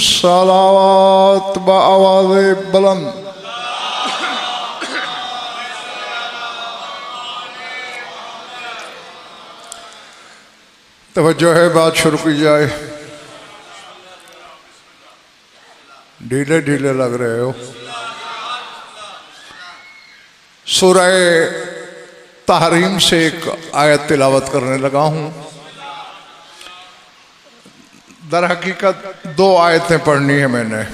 सलावत बआवाज़ बुलंद। तवज्जो है, बात शुरू की जाए। ढीले ढीले लग रहे हो। सूरह तहरीम से एक आयत तिलावत करने लगा हूँ। दर हकीकत दो आयतें पढ़नी है मैंने,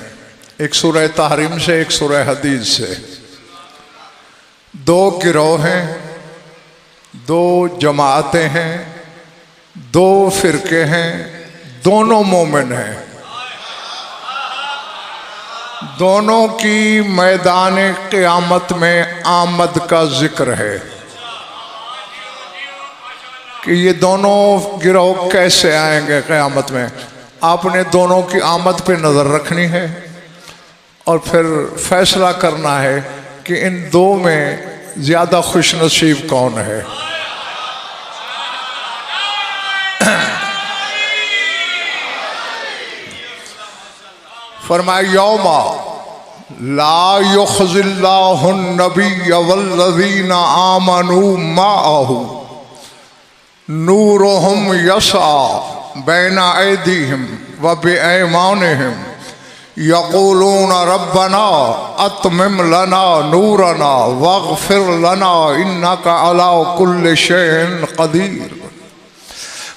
एक सूरह तहरीम से, एक सूरह हदीस से। दो गिरोह हैं, दो जमातें हैं, दो फिरके हैं, दोनों मोमिन हैं। दोनों की मैदान क़यामत में आमद का जिक्र है कि ये दोनों गिरोह कैसे आएंगे क़यामत में। आपने दोनों की आमद पे नज़र रखनी है और फिर फैसला करना है कि इन दो में ज़्यादा खुशनसीब कौन है। फरमाया यौमा ला युख़्ज़िल्लाहुन नबिय्य वल्लज़ीना आमनू माअहू नूरुहुम यस्आ बैना ऐदीहिम व बिअयमानिहिम यक़ूलून रब्बना अत्मिम लना नूरना वग़फ़िर लना इन्नका अला कुल्लि शैइन क़दीर।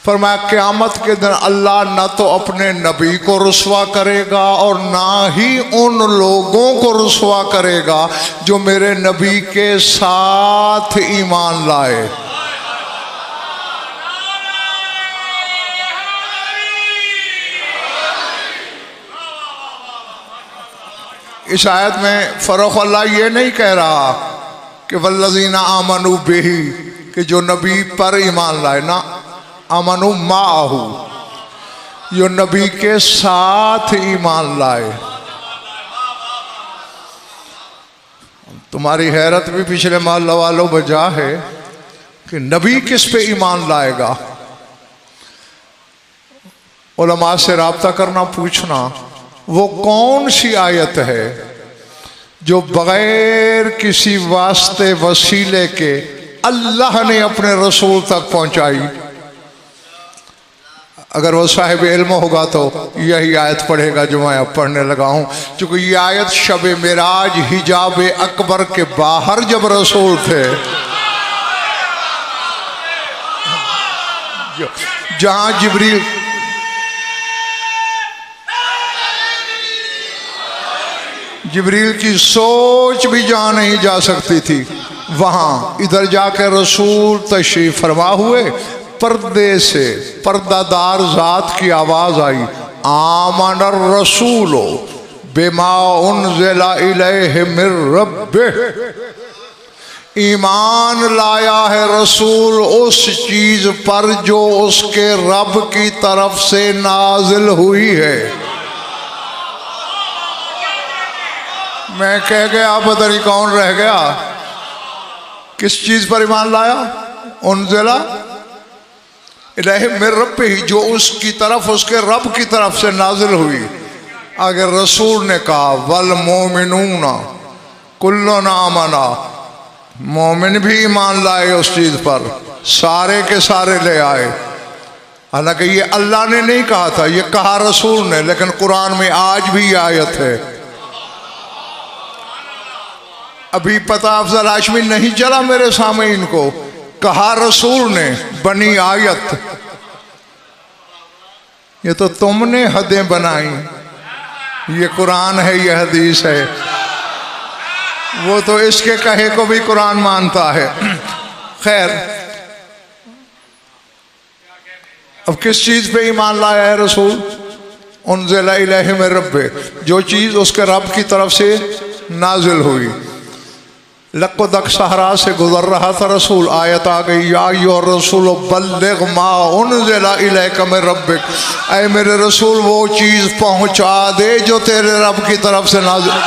फरमाया क़यामत के दिन अल्लाह न तो अपने नबी को रुसवा करेगा और ना ही उन लोगों को रुसवा करेगा जो मेरे नबी के साथ ईमान लाए। इस आयत में फ़रोख़ अल्लाह ये नहीं कह रहा कि वल्लज़ीना आमनू बिही, कि जो नबी पर ईमान लाए, ना, आमनू माअहू, जो नबी के साथ ईमान लाए। तुम्हारी हैरत भी पिछले माल वालों बजा है कि नबी किस पे ईमान लाएगा। उलमा से राब्ता करना, पूछना वो कौन सी आयत है जो बगैर किसी वास्ते वसीले के अल्लाह ने अपने रसूल तक पहुंचाई। अगर वो साहिब इल्म होगा तो यही आयत पढ़ेगा जो मैं अब पढ़ने लगा हूँ। क्योंकि ये आयत शब मिराज हिजाब अकबर के बाहर जब रसूल थे, जहाँ जिब्रील की सोच भी जहाँ नहीं जा सकती थी, वहाँ इधर जाकर रसूल तशरीफ फरमा हुए। पर्दे से पर्दादार ज़ात की आवाज़ आई, आमनर रसूलो बिमा उन्ज़िला इलैहि मिर रब्बिह, ईमान लाया है रसूल उस चीज़ पर जो उसके रब की तरफ से नाजिल हुई है। मैं कह गया, पता नहीं कौन रह गया। किस चीज़ पर ईमान लाया? उन्ज़िला इलैहि मिर रब्बिह, जो उसकी तरफ, उसके रब की तरफ से नाजिल हुई। अगर रसूल ने कहा वल मोमिनूना कुल्लुन आमना, मोमिन भी ईमान लाए उस चीज़ पर, सारे के सारे ले आए। हालांकि ये अल्लाह ने नहीं कहा था, ये कहा रसूल ने, लेकिन कुरान में आज भी ये आयत है। अभी पता अफजल हाशमी नहीं चला मेरे सामने, इनको कहा रसूल ने, बनी आयत। ये तो तुमने हदें बनाई, ये कुरान है, ये हदीस है। वो तो इसके कहे को भी कुरान मानता है। खैर, अब किस चीज़ पे ईमान लाया है रसूल? उन्ज़िला इलैहि मिर रब्बिह, जो चीज़ उसके रब की तरफ से नाजिल हुई। लक़द सहरा से गुजर रहा था रसूल, आयत आ गई या अय्युहर रसूल बल्लिग मा उनज़िला इलैका मिन रब्बिक, ऐ मेरे रसूल वो चीज़ पहुँचा दे जो तेरे रब की तरफ से नाज़िल।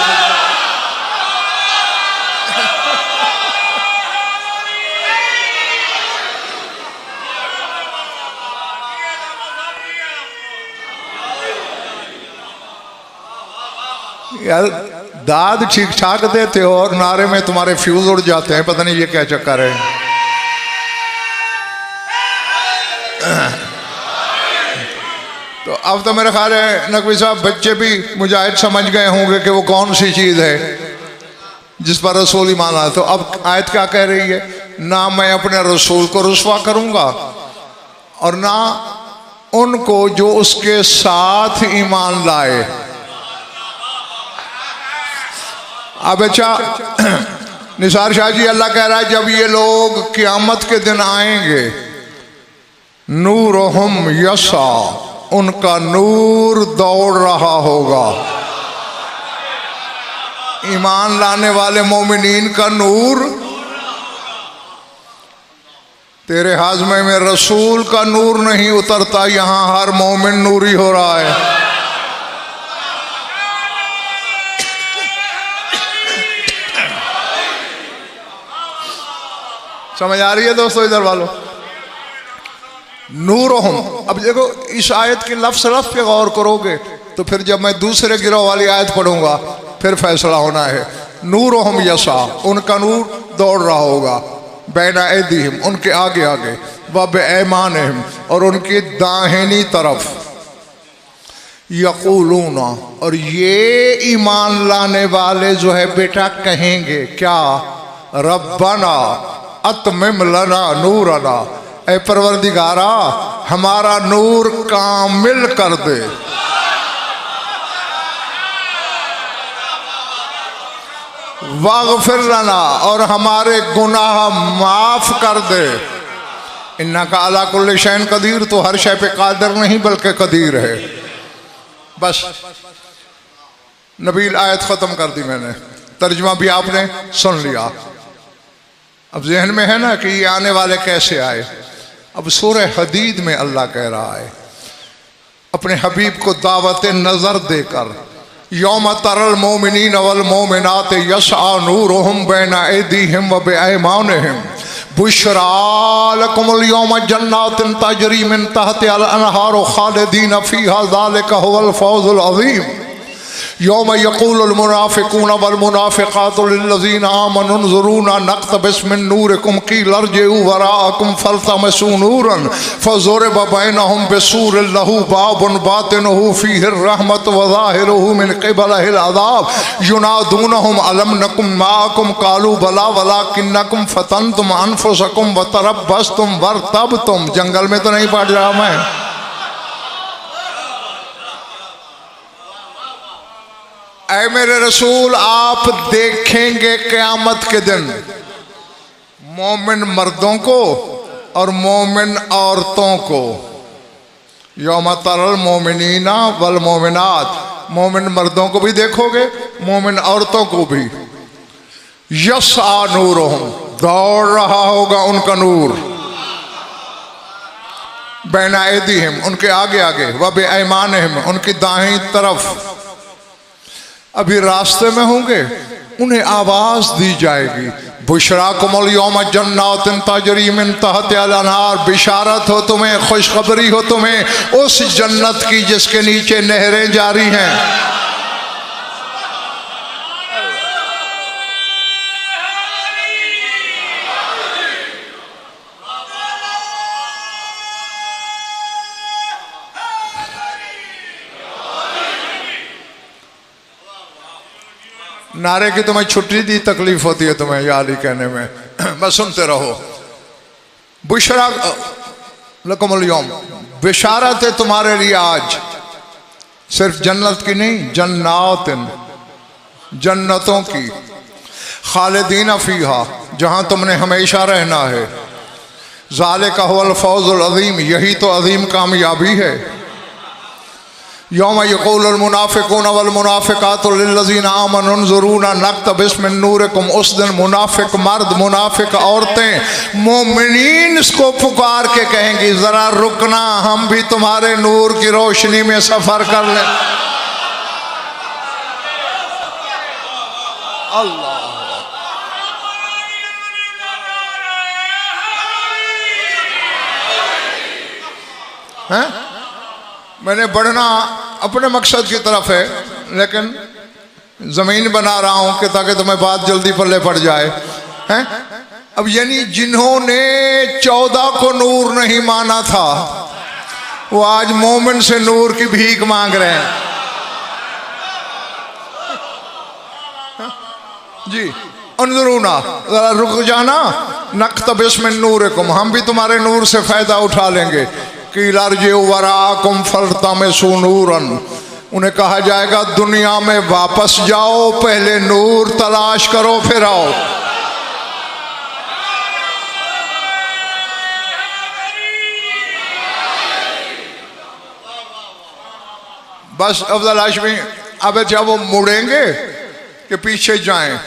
यार दाद ठीक ठाक देते हो और नारे में तुम्हारे फ्यूज उड़ जाते हैं, पता नहीं ये क्या चक्कर है। तो अब तो मेरा ख्याल है नकवी साहब बच्चे भी मुजाहिद समझ गए होंगे कि वो कौन सी चीज़ है जिस पर रसूल ईमान आया। तो अब आयत क्या कह रही है, ना मैं अपने रसूल को रुसवा करूंगा और ना उनको जो उसके साथ ईमान लाए। अब अच्छा निसार शाह जी, अल्लाह कह रहा है जब ये लोग क़यामत के दिन आएंगे, नूरुहुम यसा, उनका नूर दौड़ रहा होगा। ईमान लाने वाले मोमिनीन का नूर, तेरे हाजमे में रसूल का नूर नहीं उतरता, यहां हर मोमिन नूरी हो रहा है। समझ आ रही है दोस्तों? इधर वालों, नूरुहुम। अब देखो इस आयत के लफ्ज़ लफ्ज़ पे गौर करोगे तो फिर जब मैं दूसरे गिरोह वाली आयत पढ़ूंगा फिर फैसला होना है। नूरुहुम यसा, उनका नूर दौड़ रहा होगा, बैना ऐदीहिम, उनके आगे आगे, व बिऐमानिहिम, और उनकी दाहिनी तरफ। यक़ूलूना, और ये ईमान लाने वाले जो है बेटा कहेंगे क्या, रब्बना अतमिम लना नूरना, ऐ परवरदिगारा हमारा नूर कामिल कर दे। वागफिर लना, और हमारे गुनाह माफ कर दे। इन्नका अला कुल्लि शैइन कदीर, तो हर शय पे कादिर नहीं बल्कि कदीर है। बस नबील आयत ख़त्म कर दी मैंने, तर्जुमा भी आपने सुन लिया। अब जहन में है ना कि ये आने वाले कैसे आए। अब सूरह हदीद में अल्लाह कह रहा है अपने हबीब को दावत नज़र देकर, यौम तरल मोमिनीन वल मोमिनात यस्आ नूरुहुम बैना ऐदीहिम व बिऐमानिहिम, बुश्रा लकुमुल यौम जन्नातिन तजरी मिन तहतिहा अल अनहार खालिदीन फीहा ज़ालिका हुवल फौज़ुल अज़ीम। यौम यक़ूलुल मुनाफ़िक़ून वल मुनाफ़िक़ातु लिल्लज़ीना आमनु उन्ज़ुरूना नक़्तबिस मिन नूरिकुम क़ील इरजिऊ वराअकुम फ़ल्तमिसू नूरन फ़ज़ुरिब बैनहुम बिसूरिन लहू बाबुन बातिनुहु फ़ीहि रहमतु व ज़ाहिरुहु मिन क़िबलिहिल अज़ाब युनादूनहुम अलम नकुम माअकुम क़ालू बला वलाकिन्नकुम फ़तनतुम अनफुसकुम व तरब्बसतुम वरतबतुम। जंगल में तो नहीं पढ़ रहा मैं। ऐ मेरे रसूल आप देखेंगे क़यामत के दिन मोमिन मर्दों को और मोमिन औरतों को। यौम तरल मोमिनीना वल मोमिनात, मोमिन मर्दों को भी देखोगे, मोमिन औरतों को भी। यस्आ नूरुहुम, दौड़ रहा होगा उनका नूर, बैना ऐदीहिम, उनके आगे आगे, व बिऐमानिहिम, उनकी दाहिनी तरफ। अभी रास्ते में होंगे, उन्हें आवाज दी जाएगी, बुशराकुमुल यौम जन्नातिन तजरी मिन तहतिहा अल अनहार, बिशारत हो तुम्हें, खुशखबरी हो तुम्हें उस जन्नत की जिसके नीचे नहरें जारी हैं। नारे की तुम्हें छुट्टी दी तकलीफ होती है तुम्हें याली कहने में, बस सुनते रहो। बुशरा लकुमुल यौम, बिशारत है तुम्हारे लिए आज, सिर्फ जन्नत की नहीं, जन्नातिन, जन्नतों की, खालिदीन फीहा, जहां तुमने हमेशा रहना है। ज़ालिका हुवल फौज़ुल अज़ीम, यही तो अजीम कामयाबी है। यौम यक़ूलुल मुनाफ़िक़ूना वल मुनाफ़िक़ातु लिल्लज़ीना आमनू उन्ज़ुरूना नक़्तबिस मिन नूरिकुम। उस दिन मुनाफिक मर्द मुनाफिक औरतें मोमिनीन को पुकार के कहेंगी ज़रा रुकना, हम भी तुम्हारे नूर की रोशनी में सफ़र कर लें। अल्लाह हैं, मैंने बढ़ना अपने मकसद की तरफ है, लेकिन ज़मीन बना रहा हूँ कि ताकि तुम्हें बात जल्दी पल्ले पड़ जाए हैं। अब यानी जिन्होंने 14 को नूर नहीं माना था वो आज मोमिन से नूर की भीख मांग रहे हैं जी। उन्ज़ुरूना, ज़रा रुक जाना, नक़्तबिस मिन नूरिकुम, हम भी तुम्हारे नूर से फ़ायदा उठा लेंगे। क़ील अर्जिऊ वराअकुम फ़ल्तमिसू नूरन, उन्हें कहा जाएगा दुनिया में वापस जाओ, पहले नूर तलाश करो फिर आओ। बस अफज़ल हाशमी अब जब वो मुड़ेंगे कि पीछे जाएं,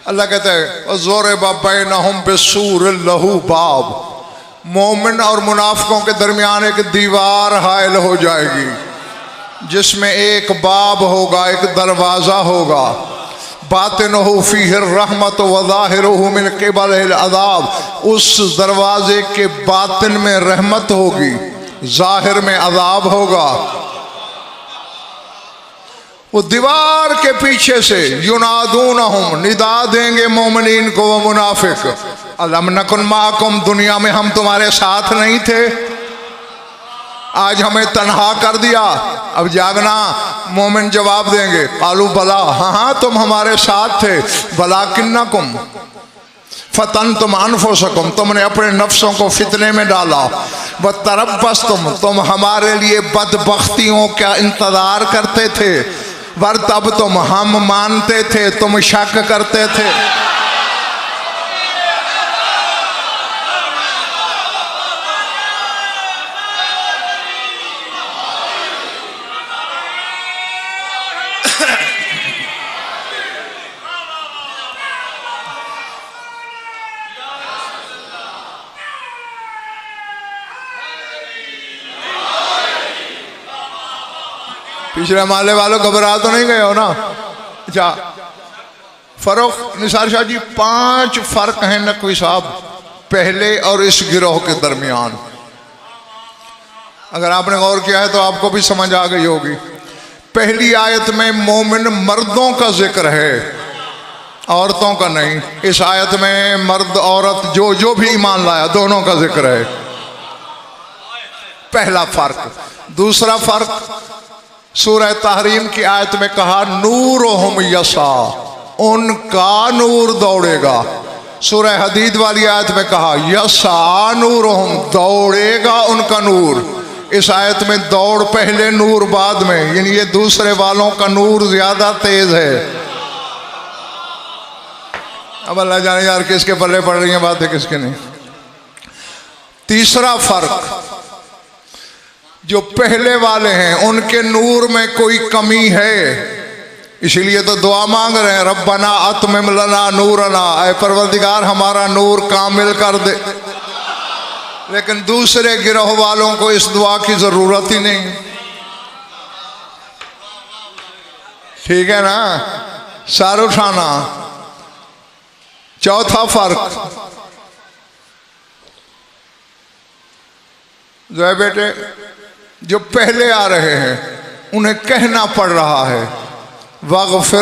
अल्लाह कहता है ज़ुरिबा बैनहुम बिस्सूर लहू बाब, मोमिन और मुनाफिकों के दरमियान एक दीवार हायल हो जाएगी जिसमें एक बाब होगा, एक दरवाज़ा होगा। बातिनुहु फीहि रहमत व ज़ाहिरुहु मिन क़िबलिल अज़ाब, उस दरवाजे के बातिन में रहमत होगी, ज़ाहिर में अज़ाब होगा। वो दीवार के पीछे से युनादूनहुम, निदा देंगे मोमिनीन को वो मुनाफिक, अलम नकुन माकुम, दुनिया में हम तुम्हारे साथ नहीं थे, आज हमें तन्हा कर दिया। अब जागना, मोमिन जवाब देंगे कालू बला, हाँ हाँ तुम हमारे साथ थे, वलाकिन्नकुम फतनतुम अनफुसकुम, तुमने अपने नफ्सों को फितने में डाला, वतरब्बस्तुम, तुम हमारे लिए बदबख्तियों का इंतजार करते थे, वर्तब तुम, हम मानते थे तुम शक करते थे। पिछले माले वालों घबरा तो नहीं गए हो ना? अच्छा, फर्क निसार शाह जी, 5 फर्क हैं नकवी साहब पहले और इस गिरोह के दरमियान। अगर आपने गौर किया है तो आपको भी समझ आ गई होगी। पहली आयत में मोमिन मर्दों का जिक्र है, औरतों का नहीं। इस आयत में मर्द औरत जो भी ईमान लाया दोनों का जिक्र है, पहला फर्क। दूसरा फर्क, सूरह तहरीम की आयत में कहा नूरुहुम यसा, उनका नूर दौड़ेगा। सूरह हदीद वाली आयत में कहा यसा नूरुहुम, दौड़ेगा उनका नूर। इस आयत में दौड़ पहले, नूर बाद में, यानी ये दूसरे वालों का नूर ज्यादा तेज है। अब अल्लाह जाने यार किसके पल्ले पड़ रही हैं बातें, किसके नहीं। तीसरा फर्क, जो पहले वाले हैं उनके नूर में कोई कमी है, इसीलिए तो दुआ मांग रहे हैं रब्बना अतमिम लना नूरना, ऐ परवरदिगार हमारा नूर कामिल कर दे। लेकिन दूसरे गिरोह वालों को इस दुआ की जरूरत ही नहीं। ठीक है ना, सर उठाना। चौथा फर्क जो है बेटे, जो पहले आ रहे हैं उन्हें कहना पड़ रहा है वग़फ़िर